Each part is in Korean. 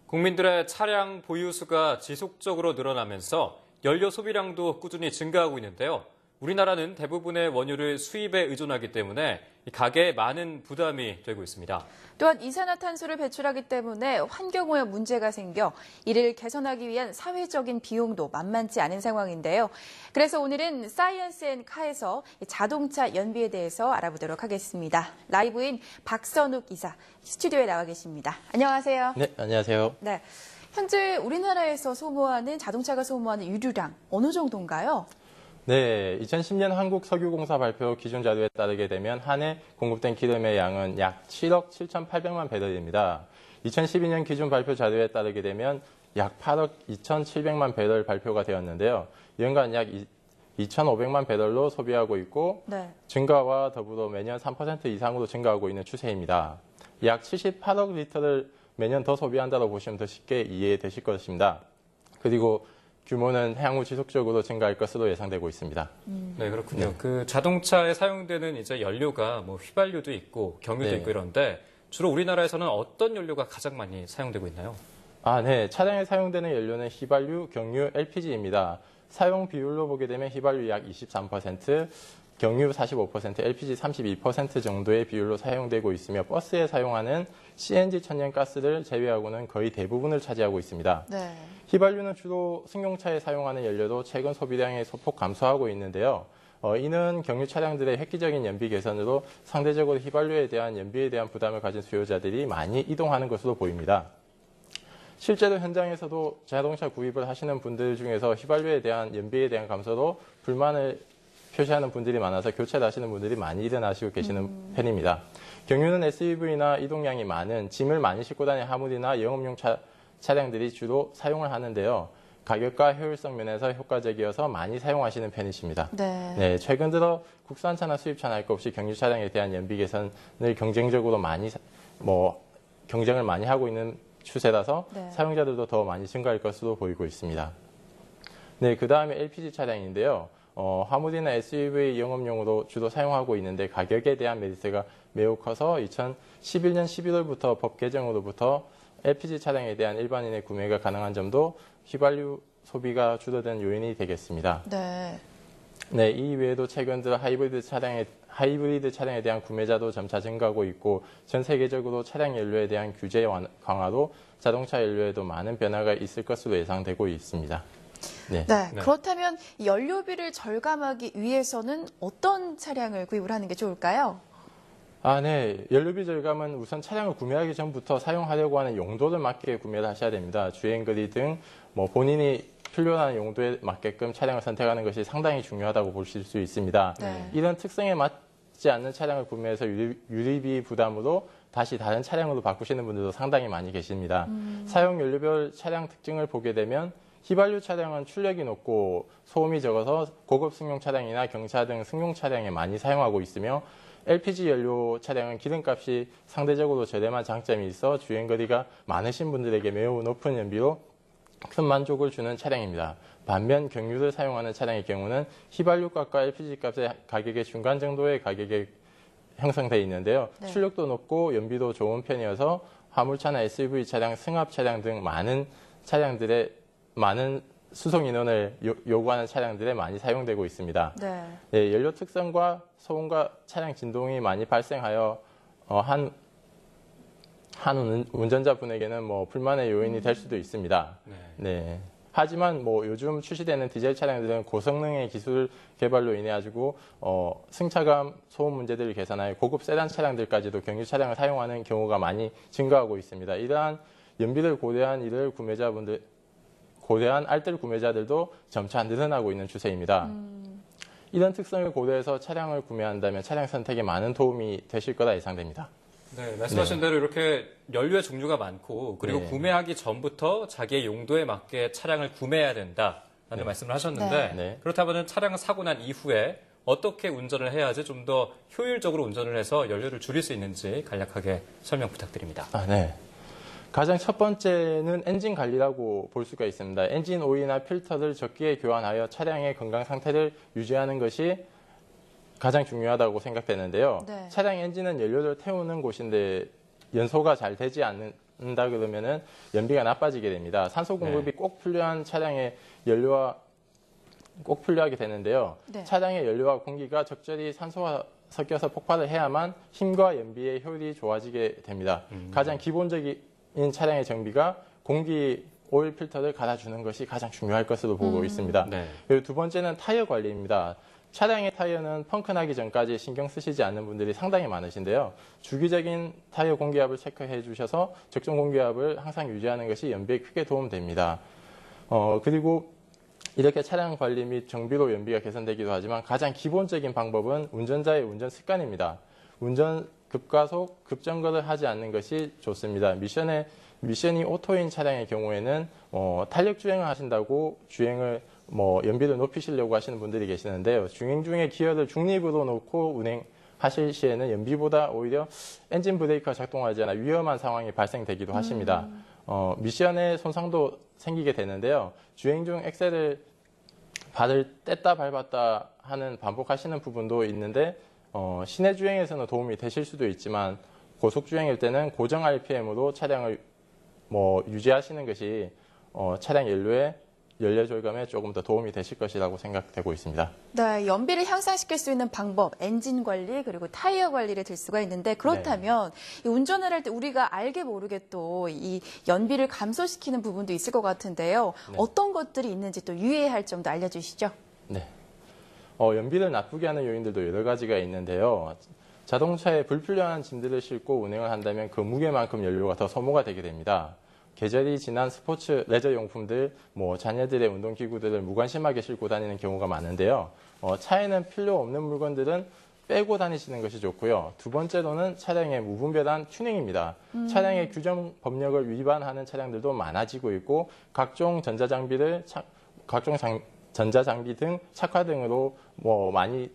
국민들의 차량 보유 수가 지속적으로 늘어나면서 연료 소비량도 꾸준히 증가하고 있는데요. 우리나라는 대부분의 원유를 수입에 의존하기 때문에 가계에 많은 부담이 되고 있습니다. 또한 이산화탄소를 배출하기 때문에 환경오염 문제가 생겨 이를 개선하기 위한 사회적인 비용도 만만치 않은 상황인데요. 그래서 오늘은 사이언스 앤 카에서 자동차 연비에 대해서 알아보도록 하겠습니다. 라이브인 박선욱 이사 스튜디오에 나와 계십니다. 안녕하세요. 네, 안녕하세요. 네, 현재 우리나라에서 자동차가 소모하는 유류량 어느 정도인가요? 네, 2010년 한국석유공사 발표 기준 자료에 따르게 되면 한 해 공급된 기름의 양은 약 7억 7,800만 배럴입니다. 2012년 기준 발표 자료에 따르게 되면 약 8억 2,700만 배럴 발표가 되었는데요. 연간 약 2,500만 배럴로 소비하고 있고 네. 증가와 더불어 매년 3% 이상으로 증가하고 있는 추세입니다. 약 78억 리터를 매년 더 소비한다고 보시면 더 쉽게 이해되실 것입니다. 그리고 규모는 향후 지속적으로 증가할 것으로 예상되고 있습니다. 네, 그렇군요. 그 자동차에 사용되는 이제 연료가 휘발유도 있고 경유도 있고 이런데 주로 우리나라에서는 어떤 연료가 가장 많이 사용되고 있나요? 네. 차량에 사용되는 연료는 휘발유, 경유, LPG입니다. 사용 비율로 보게 되면 휘발유 약 23%, 경유 45%, LPG 32% 정도의 비율로 사용되고 있으며 버스에 사용하는 CNG 천연가스를 제외하고는 거의 대부분을 차지하고 있습니다. 네. 휘발유는 주로 승용차에 사용하는 연료도 최근 소비량이 소폭 감소하고 있는데요. 이는 경유 차량들의 획기적인 연비 개선으로 상대적으로 휘발유에 대한 연비에 대한 부담을 가진 수요자들이 많이 이동하는 것으로 보입니다. 실제로 현장에서도 자동차 구입을 하시는 분들 중에서 휘발유에 대한 연비에 대한 감소로 불만을 표시하는 분들이 많아서 교체를 하시는 분들이 많이 일어나시고 계시는 편입니다. 경유는 SUV나 이동량이 많은 짐을 많이 싣고 다니는 화물이나 영업용 차량들이 주로 사용을 하는데요. 가격과 효율성 면에서 효과적이어서 많이 사용하시는 편이십니다. 네. 최근 들어 국산차나 수입차나 할 것 없이 경유 차량에 대한 연비 개선을 경쟁적으로 경쟁을 많이 하고 있는 추세라서 사용자들도 더 많이 증가할 것으로 보이고 있습니다. 네, 그 다음에 LPG 차량인데요. 화물이나 SUV 영업용으로 주로 사용하고 있는데 가격에 대한 메리트가 매우 커서 2011년 11월부터 법 개정으로부터 LPG 차량에 대한 일반인의 구매가 가능한 점도 휘발유 소비가 줄어든 요인이 되겠습니다. 네, 이 외에도 최근 들어 하이브리드 차량에 대한 구매자도 점차 증가하고 있고 전 세계적으로 차량 연료에 대한 규제 강화로 자동차 연료에도 많은 변화가 있을 것으로 예상되고 있습니다. 네. 그렇다면 연료비를 절감하기 위해서는 어떤 차량을 구입을 하는 게 좋을까요? 네. 연료비 절감은 우선 차량을 구매하기 전부터 사용하려고 하는 용도를 맞게 구매를 하셔야 됩니다. 주행거리 등 본인이 필요한 용도에 맞게끔 차량을 선택하는 것이 상당히 중요하다고 보실 수 있습니다. 이런 특성에 맞지 않는 차량을 구매해서 유류비 부담으로 다시 다른 차량으로 바꾸시는 분들도 상당히 많이 계십니다. 사용 연료별 차량 특징을 보게 되면 휘발유 차량은 출력이 높고 소음이 적어서 고급 승용 차량이나 경차 등 승용 차량에 많이 사용하고 있으며 LPG 연료 차량은 기름값이 상대적으로 저렴한 장점이 있어 주행거리가 많으신 분들에게 매우 높은 연비로 큰 만족을 주는 차량입니다. 반면 경유를 사용하는 차량의 경우는 휘발유 값과 LPG 값의 가격의 중간 정도의 가격이 형성되어 있는데요. 출력도 높고 연비도 좋은 편이어서 화물차나 SUV 차량, 승합 차량 등 많은 수송 인원을 요구하는 차량들에 많이 사용되고 있습니다. 연료 특성과 소음과 차량 진동이 많이 발생하여 한 운전자분에게는 불만의 요인이 될 수도 있습니다. 하지만 요즘 출시되는 디젤 차량들은 고성능의 기술 개발로 인해 가지고 승차감, 소음 문제들을 개선하여 고급 세단 차량들까지도 경유 차량을 사용하는 경우가 많이 증가하고 있습니다. 이러한 연비를 고려한 알뜰 구매자들도 점차 늘어나고 있는 추세입니다. 이런 특성을 고려해서 차량을 구매한다면 차량 선택에 많은 도움이 되실 거라 예상됩니다. 네, 말씀하신 대로 이렇게 연료의 종류가 많고 그리고 구매하기 전부터 자기의 용도에 맞게 차량을 구매해야 된다라는 말씀을 하셨는데 그렇다면 차량을 사고 난 이후에 어떻게 운전을 해야지 좀 더 효율적으로 운전을 해서 연료를 줄일 수 있는지 간략하게 설명 부탁드립니다. 가장 첫 번째는 엔진 관리라고 볼 수가 있습니다. 엔진 오일이나 필터를 적기에 교환하여 차량의 건강 상태를 유지하는 것이 가장 중요하다고 생각되는데요. 차량 엔진은 연료를 태우는 곳인데 연소가 잘 되지 한다 그러면은 연비가 나빠지게 됩니다. 산소 공급이 꼭 필요한 차량의 연료와 꼭 필요하게 되는데요. 네. 차량의 연료와 공기가 적절히 산소와 섞여서 폭발을 해야만 힘과 연비의 효율이 좋아지게 됩니다. 가장 기본적인 차량의 정비가 공기 오일 필터를 갈아주는 것이 가장 중요할 것으로 보고 있습니다. 네. 그리고 두 번째는 타이어 관리입니다. 차량의 타이어는 펑크 나기 전까지 신경 쓰시지 않는 분들이 상당히 많으신데요. 주기적인 타이어 공기압을 체크해 주셔서 적정 공기압을 항상 유지하는 것이 연비에 크게 도움됩니다. 그리고 이렇게 차량 관리 및 정비로 연비가 개선되기도 하지만 가장 기본적인 방법은 운전자의 운전 습관입니다. 운전 급가속, 급정거를 하지 않는 것이 좋습니다. 미션이 오토인 차량의 경우에는 탄력 주행을 하신다고 주행을 연비를 높이시려고 하시는 분들이 계시는데요. 주행 중에 기어를 중립으로 놓고 운행하실 시에는 연비보다 오히려 엔진 브레이크가 작동하지 않아 위험한 상황이 발생되기도 하십니다. 미션의 손상도 생기게 되는데요. 주행 중 엑셀을 발을 뗐다 밟았다 하는 반복하시는 부분도 있는데 시내 주행에서는 도움이 되실 수도 있지만 고속 주행일 때는 고정 RPM으로 차량을 유지하시는 것이 차량 연료 절감에 조금 더 도움이 되실 것이라고 생각되고 있습니다. 네, 연비를 향상시킬 수 있는 방법, 엔진 관리 그리고 타이어 관리를 들 수가 있는데 그렇다면 이 운전을 할 때 우리가 알게 모르게 또 이 연비를 감소시키는 부분도 있을 것 같은데요. 어떤 것들이 있는지 또 유의해야 할 점도 알려주시죠. 네. 연비를 나쁘게 하는 요인들도 여러 가지가 있는데요. 자동차에 불필요한 짐들을 싣고 운행을 한다면 그 무게만큼 연료가 더 소모가 되게 됩니다. 계절이 지난 스포츠 레저 용품들, 자녀들의 운동기구들을 무관심하게 싣고 다니는 경우가 많은데요. 차에는 필요 없는 물건들은 빼고 다니시는 것이 좋고요. 두 번째로는 차량의 무분별한 튜닝입니다. 차량의 규정 법령을 위반하는 차량들도 많아지고 있고 각종 전자장비 등 착화 등으로 많이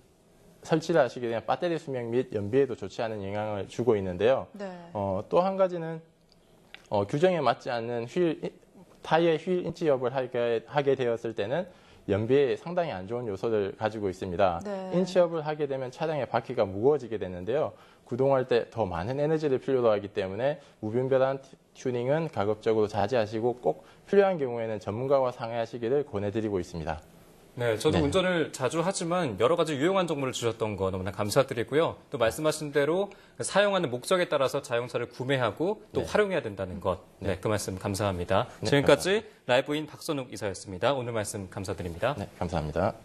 설치를 하시게 되면 배터리 수명 및 연비에도 좋지 않은 영향을 주고 있는데요. 네. 또 한 가지는 규정에 맞지 않는 타이어의 휠 인치업을 하게 되었을 때는 연비에 상당히 안 좋은 요소를 가지고 있습니다. 네. 인치업을 하게 되면 차량의 바퀴가 무거워지게 되는데요. 구동할 때 더 많은 에너지를 필요로 하기 때문에 무분별한 튜닝은 가급적으로 자제하시고 꼭 필요한 경우에는 전문가와 상의하시기를 권해드리고 있습니다. 네, 저도 운전을 자주 하지만 여러 가지 유용한 정보를 주셨던 거 너무나 감사드리고요. 또 말씀하신 대로 사용하는 목적에 따라서 자동차를 구매하고 또 활용해야 된다는 것. 네, 그 말씀 감사합니다. 지금까지 감사합니다. 라이브인 박선욱 이사였습니다. 오늘 말씀 감사드립니다. 네, 감사합니다.